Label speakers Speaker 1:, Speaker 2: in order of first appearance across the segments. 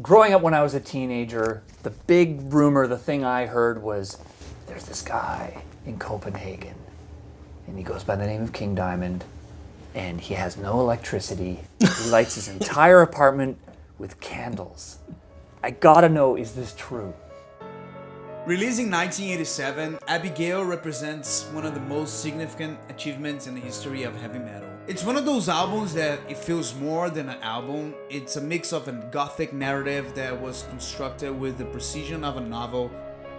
Speaker 1: Growing up when I was a teenager, the big rumor, the thing I heard was, there's this guy in Copenhagen, and he goes by the name of King Diamond, and he has no electricity. He lights his entire apartment with candles. I gotta know, is this true?
Speaker 2: Released in 1987, Abigail represents one of the most significant achievements in the history of heavy metal. It's one of those albums that it feels more than an album. It's a mix of a gothic narrative that was constructed with the precision of a novel,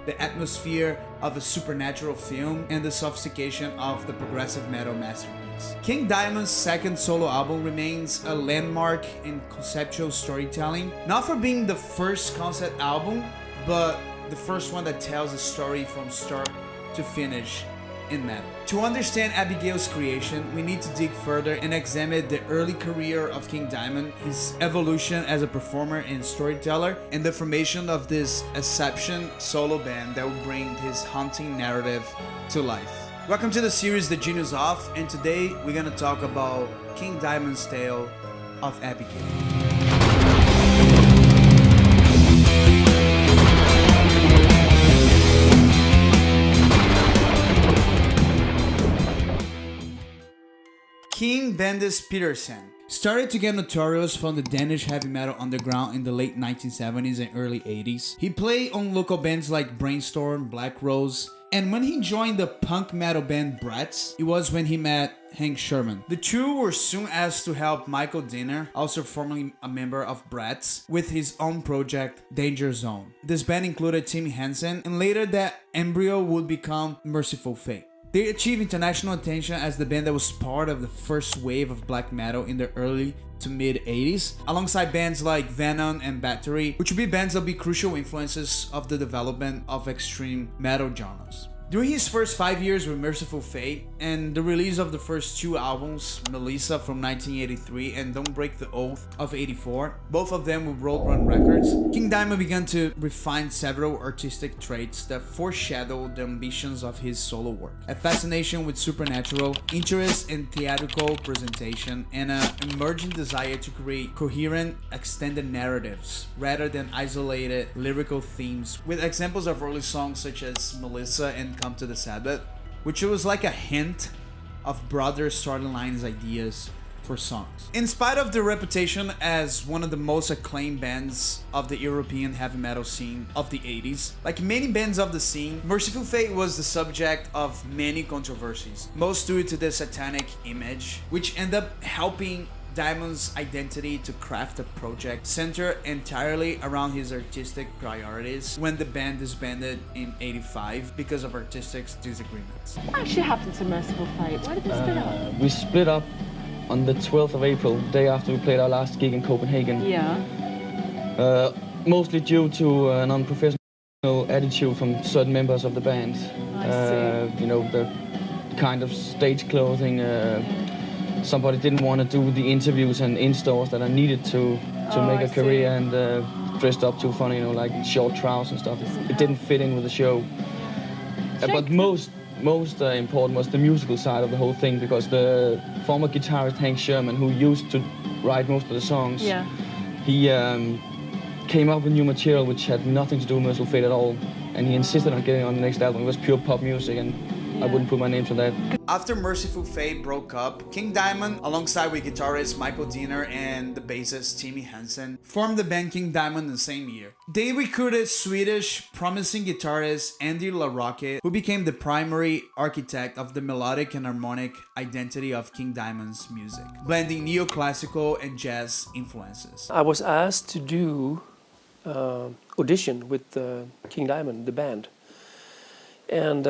Speaker 2: the atmosphere of a supernatural film, and the sophistication of the progressive metal masterpiece. King Diamond's second solo album remains a landmark in conceptual storytelling, not for being the first concept album, but the first one that tells a story from start to finish in metal. To understand Abigail's creation, we need to dig further and examine the early career of King Diamond, his evolution as a performer and storyteller, and the formation of this exception solo band that will bring his haunting narrative to life. Welcome to the series The Genius Of, and today we're gonna talk about King Diamond's tale of Abigail. King Bandis Petersen started to get notorious from the Danish heavy metal underground in the late 1970s and early 80s. He played on local bands like Brainstorm, Black Rose, and when he joined the punk metal band Bratz, it was when he met Hank Sherman. The two were soon asked to help Michael Dinner, also formerly a member of Bratz, with his own project Danger Zone. This band included Tim Henson, and later that embryo would become Mercyful Fate. They achieved international attention as the band that was part of the first wave of black metal in the early to mid 80s, alongside bands like Venom and Battery, which would be bands that would be crucial influences of the development of extreme metal genres. During his first 5 years with Mercyful Fate and the release of the first two albums, Melissa from 1983 and Don't Break the Oath of 84, both of them with Roadrun Records, King Diamond began to refine several artistic traits that foreshadowed the ambitions of his solo work. A fascination with supernatural, interest in theatrical presentation, and an emerging desire to create coherent, extended narratives rather than isolated lyrical themes, with examples of early songs such as Melissa and Come to the Sabbath, which was like a hint of broader storylines ideas for songs. In spite of their reputation as one of the most acclaimed bands of the European heavy metal scene of the 80s, like many bands of the scene, Mercyful Fate was the subject of many controversies, most due to the satanic image, which ended up helping Diamond's identity to craft a project centered entirely around his artistic priorities when the band disbanded in 85 because of artistic disagreements.
Speaker 3: What actually happened to Mercyful Fate? Why did they split up?
Speaker 4: We split up on the 12th of April, the day after we played our last gig in Copenhagen.
Speaker 3: Yeah.
Speaker 4: Mostly due to an unprofessional attitude from certain members of the band.
Speaker 3: I see.
Speaker 4: You know, the kind of stage clothing. Somebody didn't want to do the interviews and in-stores that I needed to make a career, and dressed up too funny, you know, like short trousers and stuff. It didn't fit in with the show. But most important was the musical side of the whole thing, because the former guitarist Hank Sherman, who used to write most of the songs, he came up with new material which had nothing to do with Mercyful Fate at all, and he insisted on getting on the next album. It was pure pop music, and I wouldn't put my name to that.
Speaker 2: After Mercyful Fate broke up, King Diamond, alongside with guitarist Michael Dinner and the bassist Timmy Hansen, formed the band King Diamond the same year. They recruited Swedish promising guitarist Andy LaRocque, who became the primary architect of the melodic and harmonic identity of King Diamond's music, blending neoclassical and jazz influences.
Speaker 5: I was asked to do audition with King Diamond, the band, and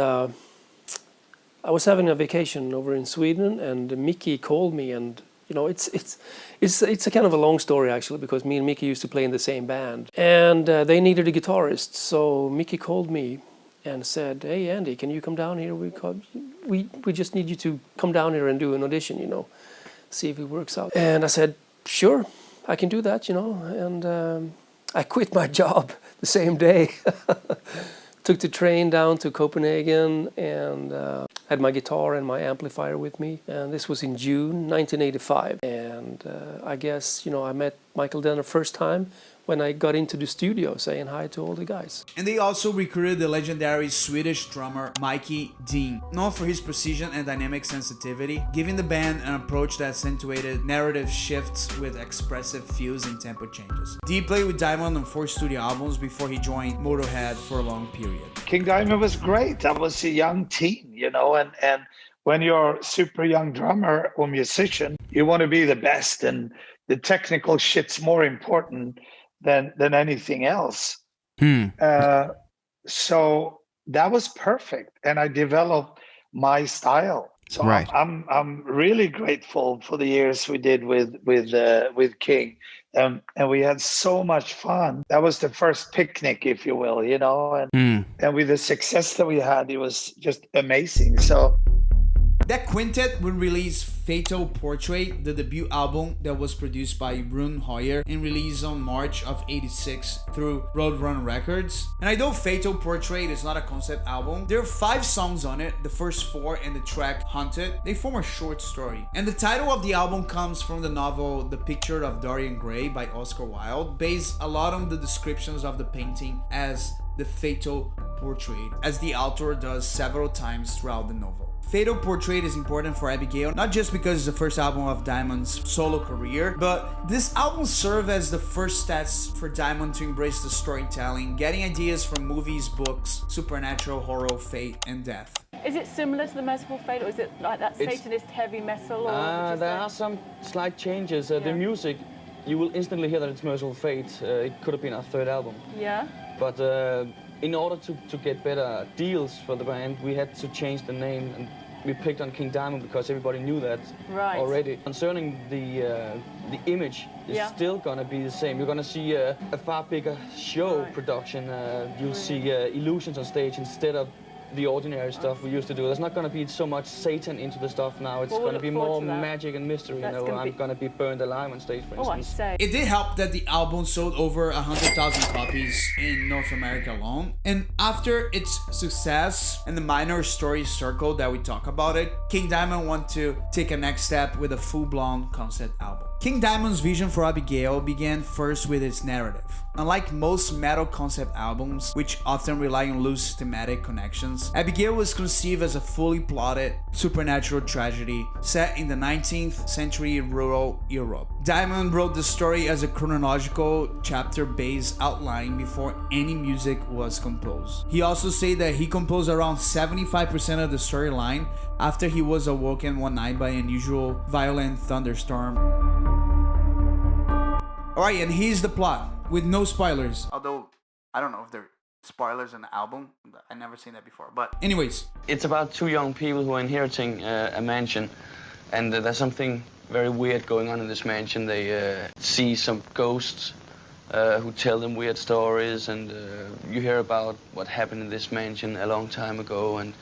Speaker 5: I was having a vacation over in Sweden, and Mickey called me, and you know, it's a kind of a long story actually, because me and Mickey used to play in the same band, and they needed a guitarist. So Mickey called me and said, "Hey Andy, can you come down here? We just need you to come down here and do an audition, you know, see if it works out." And I said, "Sure, I can do that, you know." And I quit my job the same day. Took the train down to Copenhagen and had my guitar and my amplifier with me. And this was in June 1985. And I guess, you know, I met Michael Denner first time when I got into the studio saying hi to all the guys.
Speaker 2: And they also recruited the legendary Swedish drummer Mikey Dean, known for his precision and dynamic sensitivity, giving the band an approach that accentuated narrative shifts with expressive feels and tempo changes. Dean played with Diamond on 4 studio albums before he joined Motorhead for a long period.
Speaker 6: King Diamond was great. I was a young teen, you know, and when you're a super young drummer or musician, you want to be the best, and the technical shit's more important than anything else. So that was perfect, and I developed my style. So
Speaker 2: Right.
Speaker 6: I'm really grateful for the years we did with King, and we had so much fun. That was the first picnic, if you will, you know, and with the success that we had, it was just amazing. So.
Speaker 2: That quintet would release Fatal Portrait, the debut album that was produced by Rune Hoyer and released on March of '86 through Roadrunner Records. And I know Fatal Portrait is not a concept album. There are 5 songs on it, the first 4 and the track Haunted. They form a short story. And the title of the album comes from the novel The Picture of Dorian Gray by Oscar Wilde, based a lot on the descriptions of the painting as the Fatal Portrait, as the author does several times throughout the novel. Fatal Portrait is important for Abigail, not just because it's the first album of Diamond's solo career, but this album served as the first steps for Diamond to embrace the storytelling, getting ideas from movies, books, supernatural, horror, fate, and death.
Speaker 3: Is it similar to the Mercyful Fate, or is it like that Satanist heavy metal? Or
Speaker 4: There are some slight changes. The music, you will instantly hear that it's Mercyful Fate. It could have been our 3rd album.
Speaker 3: Yeah.
Speaker 4: But in order to get better deals for the band, we had to change the name, and we picked on King Diamond because everybody knew that already. Concerning the image, is still gonna be the same. You're gonna see a far bigger show production. You'll see illusions on stage instead of the ordinary stuff we used to do. There's not going to be so much Satan into the stuff now. It's going to be more magic and mystery. You know, I'm going to be burned alive on stage, for instance.
Speaker 2: It did help that the album sold over 100,000 copies in North America alone. And after its success and the minor story circle that we talk about it, King Diamond wanted to take a next step with a full-blown concept album. King Diamond's vision for Abigail began first with its narrative. Unlike most metal concept albums, which often rely on loose thematic connections, Abigail was conceived as a fully plotted supernatural tragedy set in the 19th century rural Europe. Diamond wrote the story as a chronological chapter-based outline before any music was composed. He also said that he composed around 75% of the storyline after he was awoken one night by an unusual violent thunderstorm. Alright, and here's the plot, with no spoilers. Although, I don't know if there are spoilers in the album. I've never seen that before. But anyways.
Speaker 4: It's about 2 young people who are inheriting a mansion. And there's something very weird going on in this mansion. They see some ghosts who tell them weird stories. And you hear about what happened in this mansion a long time ago. And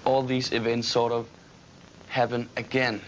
Speaker 4: all these events sort of happen again.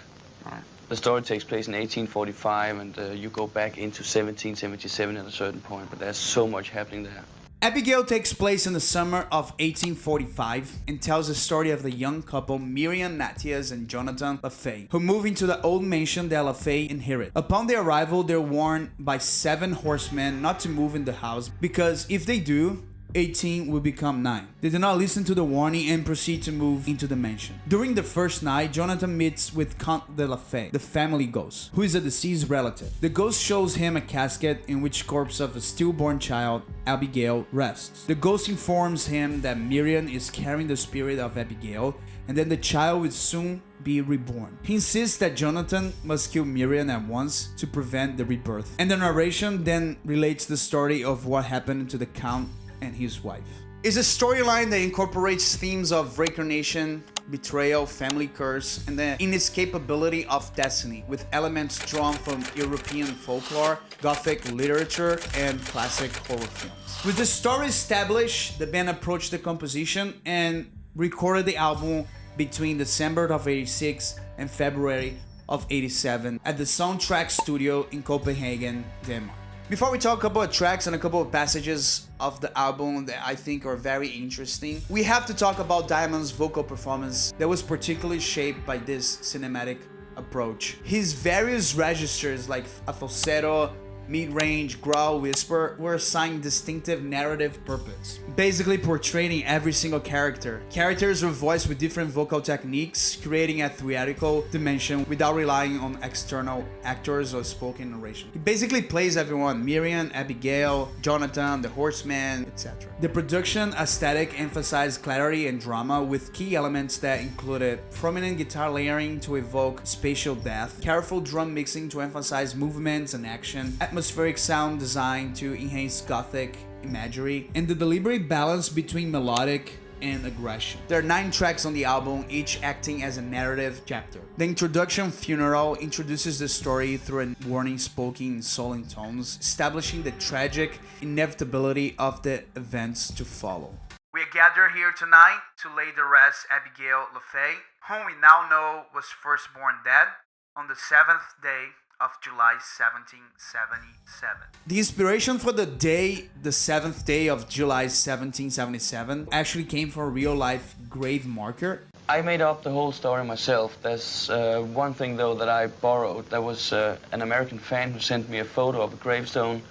Speaker 4: The story takes place in 1845, and you go back into 1777 at a certain point, but there's so much happening there.
Speaker 2: Abigail takes place in the summer of 1845 and tells the story of the young couple Miriam Natias and Jonathan LaFay, who move into the old mansion that LaFay inherit. Upon their arrival, they're warned by 7 horsemen not to move in the house, because if they do, 18 will become 9. They do not listen to the warning and proceed to move into the mansion. During the first night, Jonathan meets with Count de la Fay, the family ghost, who is a deceased relative. The ghost shows him a casket in which corpse of a stillborn child, Abigail, rests. The ghost informs him that Miriam is carrying the spirit of Abigail, and then the child will soon be reborn. He insists that Jonathan must kill Miriam at once to prevent the rebirth. And the narration then relates the story of what happened to the Count and his wife. It's a storyline that incorporates themes of reincarnation, betrayal, family curse, and the inescapability of destiny, with elements drawn from European folklore, gothic literature, and classic horror films. With the story established, the band approached the composition and recorded the album between December of '86 and February of '87 at the Soundtrack Studio in Copenhagen, Denmark. Before we talk about tracks and a couple of passages of the album that I think are very interesting, we have to talk about Diamond's vocal performance that was particularly shaped by this cinematic approach. His various registers like a falsetto, mid-range, growl, whisper were assigned distinctive narrative purpose, basically portraying every single character. Characters were voiced with different vocal techniques, creating a theatrical dimension without relying on external actors or spoken narration. He basically plays everyone: Miriam, Abigail, Jonathan, the horseman, etc. The production aesthetic emphasized clarity and drama with key elements that included prominent guitar layering to evoke spatial depth, careful drum mixing to emphasize movements and action, atmospheric sound design to enhance gothic imagery, and the deliberate balance between melodic and aggression. There are 9 tracks on the album, each acting as a narrative chapter. The introduction, Funeral, introduces the story through a warning spoken in solemn tones, establishing the tragic inevitability of the events to follow. We are gathered here tonight to lay to rest Abigail LaFay, whom we now know was first born dead on the 7th day of July 1777. The inspiration for the day, the 7th day of July 1777, actually came from a real-life grave marker.
Speaker 4: I made up the whole story myself. There's one thing though that I borrowed. There was an American fan who sent me a photo of a gravestone,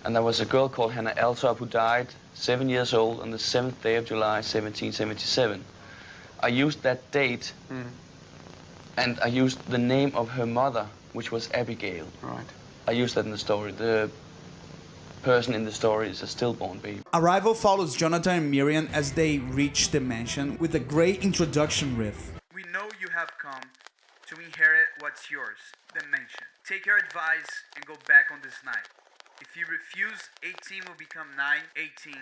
Speaker 4: and there was a girl called Hannah Alsop who died 7 years old on the 7th day of July 1777. I used that date, and I used the name of her mother, which was Abigail.
Speaker 7: Right.
Speaker 4: I used that in the story. The person in the story is a stillborn baby.
Speaker 2: Arrival follows Jonathan and Miriam as they reach the mansion with a great introduction riff. We know you have come to inherit what's yours, the mansion. Take your advice and go back on this night. If you refuse, 18 will become 9, 18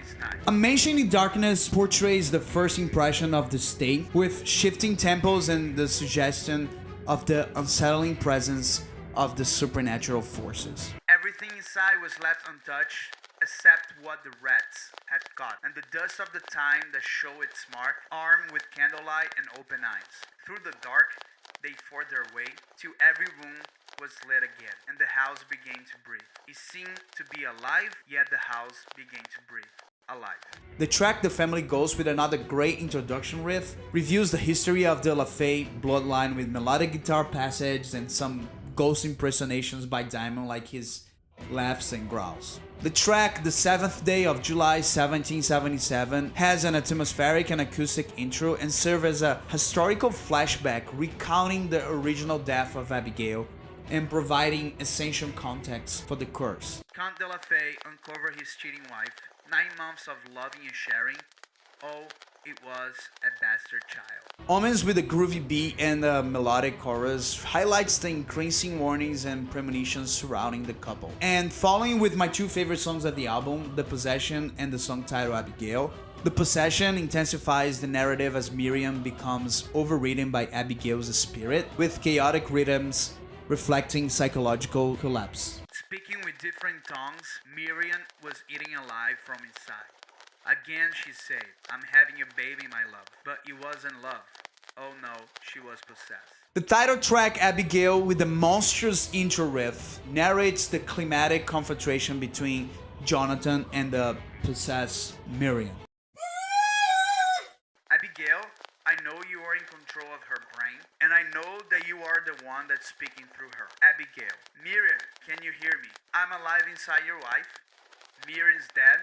Speaker 2: is 9. A Mansion in Darkness portrays the first impression of the state, with shifting tempos and the suggestion of the unsettling presence of the supernatural forces. Everything inside was left untouched, except what the rats had caught, and the dust of the time that showed its mark, armed with candlelight and open eyes. Through the dark, they fought their way, till every room was lit again, and the house began to breathe. It seemed to be alive, yet the house began to breathe. Alive. The track The Family Ghost, with another great introduction riff, reviews the history of the LaFay bloodline with melodic guitar passages and some ghost impersonations by Diamond, like his laughs and growls. The track The 7th Day of July 1777 has an atmospheric and acoustic intro and serves as a historical flashback recounting the original death of Abigail and providing essential context for the curse. Count de LaFay uncovered his cheating wife, 9 months of loving and sharing. Oh, it was a bastard child. Omens with a groovy beat and a melodic chorus highlights the increasing warnings and premonitions surrounding the couple. And following with my 2 favorite songs of the album, The Possession and the song titled Abigail. The Possession intensifies the narrative as Miriam becomes overridden by Abigail's spirit, with chaotic rhythms reflecting psychological collapse. Speaking with different tongues, Miriam was eating alive from inside. Again she said, "I'm having a baby, my love." But it wasn't love. Oh no, she was possessed. The title track, Abigail, with the monstrous intro riff, narrates the climatic confrontation between Jonathan and the possessed Miriam. Abigail, I know you are in control of her brain, and I know that you are the one that's speaking through her. Abigail, Miriam, can you hear me? I'm alive inside your wife. Miriam's dead,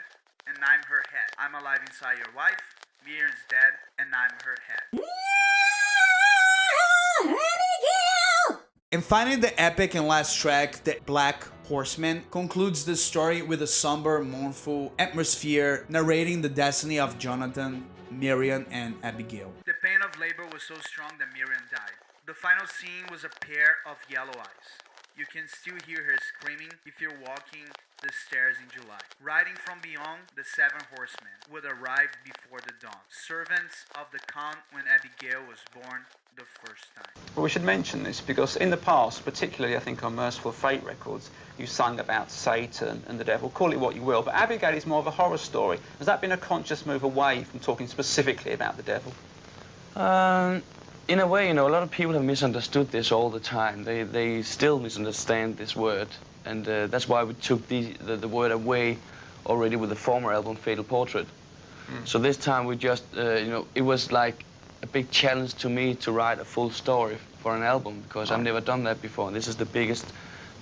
Speaker 2: and I'm her head. I'm alive inside your wife. Miriam's dead, and I'm her head. Abigail! And finally, the epic and last track, The Black Horseman, concludes the story with a somber, mournful atmosphere narrating the destiny of Jonathan, Miriam, and Abigail. The pain of labor was so strong that Miriam died. The final scene was a pair of yellow eyes. You can still hear her screaming if you're walking the stairs in July. Riding from beyond, the 7 horsemen would arrive before the dawn, servants of the Count when Abigail was born the first time.
Speaker 7: Well, we should mention this because in the past, particularly I think on Mercyful Fate records, you sung about Satan and the devil, call it what you will, but Abigail is more of a horror story. Has that been a conscious move away from talking specifically about the devil?
Speaker 4: In a way, you know, a lot of people have misunderstood this all the time. They still misunderstand this word, and that's why we took the word away already with the former album, Fatal Portrait. So this time we just, you know, it was like a big challenge to me to write a full story for an album, because I've never done that before. This is the biggest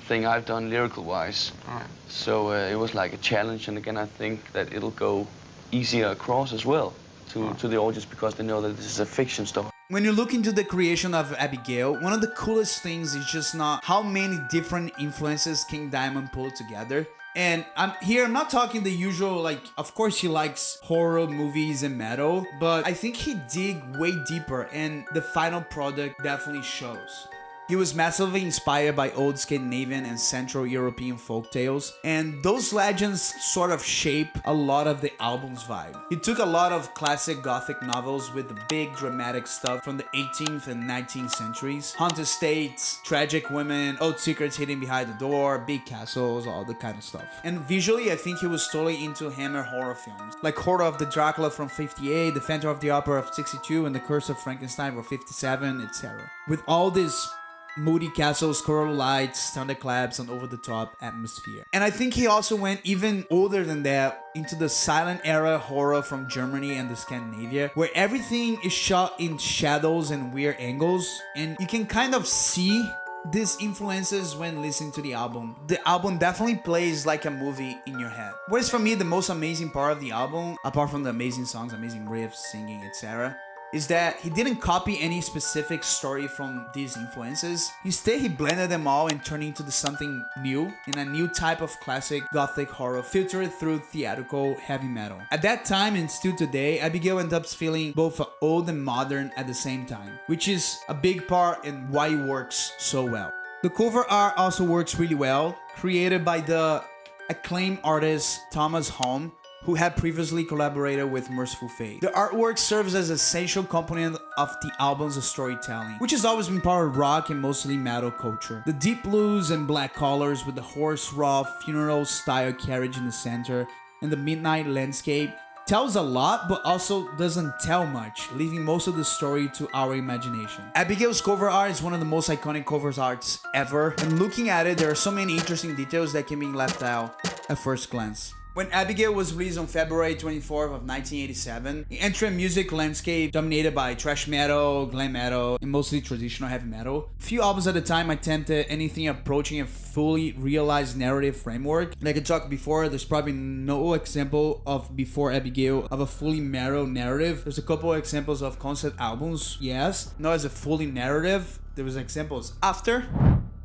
Speaker 4: thing I've done lyrical-wise.
Speaker 7: Right.
Speaker 4: So it was like a challenge, and again, I think that it'll go easier across as well to the audience because they know that this is a fiction story.
Speaker 2: When you look into the creation of Abigail, one of the coolest things is just not how many different influences King Diamond pulled together. And I'm not talking the usual, like, of course he likes horror movies and metal, but I think he dig way deeper, and the final product definitely shows. He was massively inspired by old Scandinavian and Central European folktales, and those legends sort of shape a lot of the album's vibe. He took a lot of classic gothic novels with the big dramatic stuff from the 18th and 19th centuries. Haunted states, tragic women, old secrets hidden behind the door, big castles, all that kind of stuff. And visually, I think he was totally into Hammer horror films, like Horror of the Dracula from 58, The Phantom of the Opera of 62, and The Curse of Frankenstein from 57, etc. With all this moody castles, coral lights, thunderclaps, and over-the-top atmosphere. And I think he also went even older than that into the silent era horror from Germany and the Scandinavia, where everything is shot in shadows and weird angles, and you can kind of see these influences when listening to the album. The album definitely plays like a movie in your head. What is for me the most amazing part of the album, apart from the amazing songs, amazing riffs, singing, etc., is that he didn't copy any specific story from these influences. Instead, he blended them all and turned into something new, in a new type of classic gothic horror filtered through theatrical heavy metal. At that time and still today, Abigail ends up feeling both old and modern at the same time, which is a big part in why it works so well. The cover art also works really well, created by the acclaimed artist Thomas Holm, who had previously collaborated with Mercyful. The artwork serves as an essential component of the album's storytelling, which has always been part of rock and mostly metal culture. The deep blues and black colors with the horse raw funeral style carriage in the center and the midnight landscape tells a lot, but also doesn't tell much, leaving most of the story to our imagination. Abigail's cover art is one of the most iconic cover arts ever, and looking at it, there are so many interesting details that can be left out at first glance. When Abigail was released on February 24th of 1987, it entered a music landscape dominated by thrash metal, glam metal, and mostly traditional heavy metal. Few albums at the time attempted anything approaching a fully realized narrative framework. Like I talked before, there's probably no example of before Abigail of a fully metal narrative. There's a couple of examples of concept albums, yes, not as a fully narrative. There was examples after.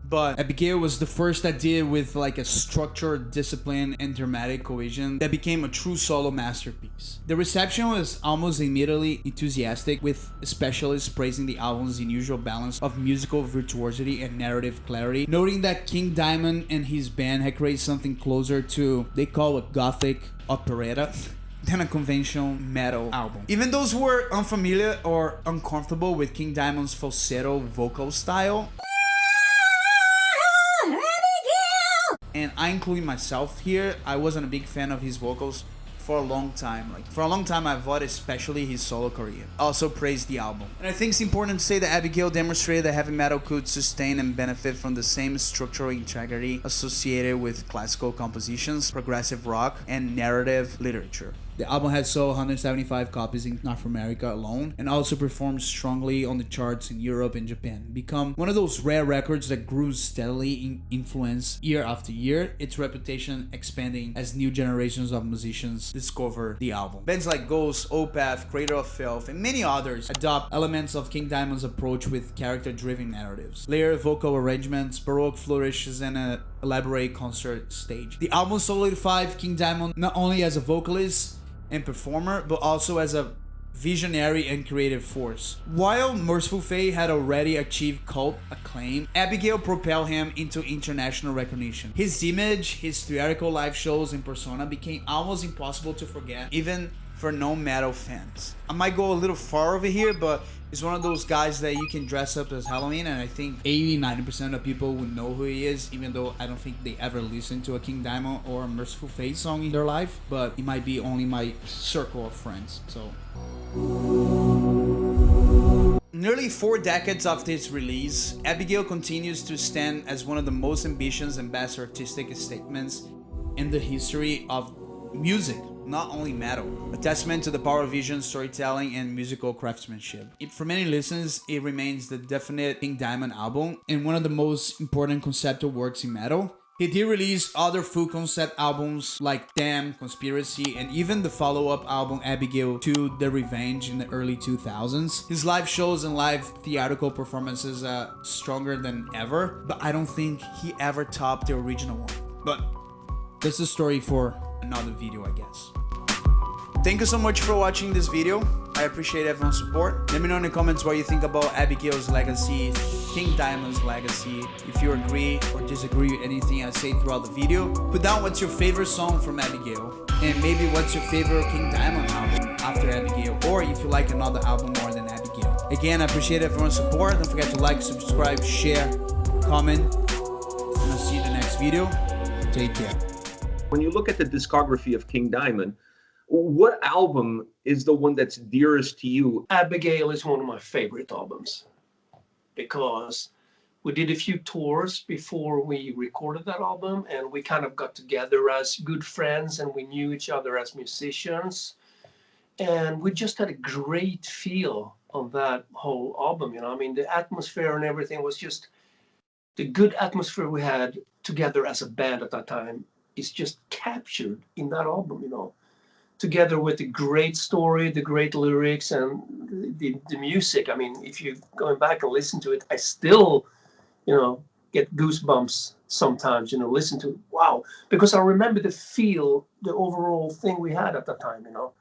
Speaker 2: But Abigail was the first that did with like a structured discipline and dramatic cohesion that became a true solo masterpiece. The reception was almost immediately enthusiastic, with specialists praising the album's unusual balance of musical virtuosity and narrative clarity, noting that King Diamond and his band had created something closer to, they call it gothic operetta, than a conventional metal album. Even those who were unfamiliar or uncomfortable with King Diamond's falsetto vocal style, and I include myself here, I wasn't a big fan of his vocals for a long time. For a long time I avoided especially his solo career. Also praised the album. And I think it's important to say that Abigail demonstrated that heavy metal could sustain and benefit from the same structural integrity associated with classical compositions, progressive rock, and narrative literature. The album had sold 175 copies in North America alone, and also performed strongly on the charts in Europe and Japan. Become one of those rare records that grew steadily in influence year after year, its reputation expanding as new generations of musicians discover the album. Bands like Ghost, Opeth, Cradle of Filth, and many others adopt elements of King Diamond's approach with character-driven narratives, layered vocal arrangements, baroque flourishes, and an elaborate concert stage. The album solidified King Diamond not only as a vocalist and performer, but also as a visionary and creative force. While Mercyful Fate had already achieved cult acclaim, Abigail propelled him into international recognition. His image, his theatrical live shows, and persona became almost impossible to forget, even for non-metal fans. I might go a little far over here, but he's one of those guys that you can dress up as Halloween, and I think 80-90% of people would know who he is, even though I don't think they ever listened to a King Diamond or a Mercyful Fate song in their life, but it might be only my circle of friends, so. Nearly 4 decades after its release, Abigail continues to stand as one of the most ambitious and best artistic statements in the history of music, not only metal. A testament to the power of vision, storytelling, and musical craftsmanship. For many listeners, it remains the definite King Diamond album and one of the most important conceptual works in metal. He did release other full concept albums like Damn, Conspiracy, and even the follow-up album Abigail to The Revenge in the early 2000s. His live shows and live theatrical performances are stronger than ever, but I don't think he ever topped the original one. But that's a story for another video, I guess. Thank you so much for watching this video. I appreciate everyone's support. Let me know in the comments what you think about Abigail's legacy, King Diamond's legacy, if you agree or disagree with anything I say throughout the video. Put down what's your favorite song from Abigail, and maybe what's your favorite King Diamond album after Abigail, or if you like another album more than Abigail. Again, I appreciate everyone's support. Don't forget to like, subscribe, share, comment, and I'll see you in the next video. Take care.
Speaker 8: When you look at the discography of King Diamond, what album is the one that's dearest to you?
Speaker 5: Abigail is one of my favorite albums because we did a few tours before we recorded that album, and we kind of got together as good friends, and we knew each other as musicians, and we just had a great feel on that whole album. You know, I mean, the atmosphere and everything was just the good atmosphere we had together as a band at that time is just captured in that album, you know, together with the great story, the great lyrics, and the music. I mean, if you going back and listen to it, I still, you know, get goosebumps sometimes, you know, listen to it. Wow. Because I remember the feel, the overall thing we had at that time, you know.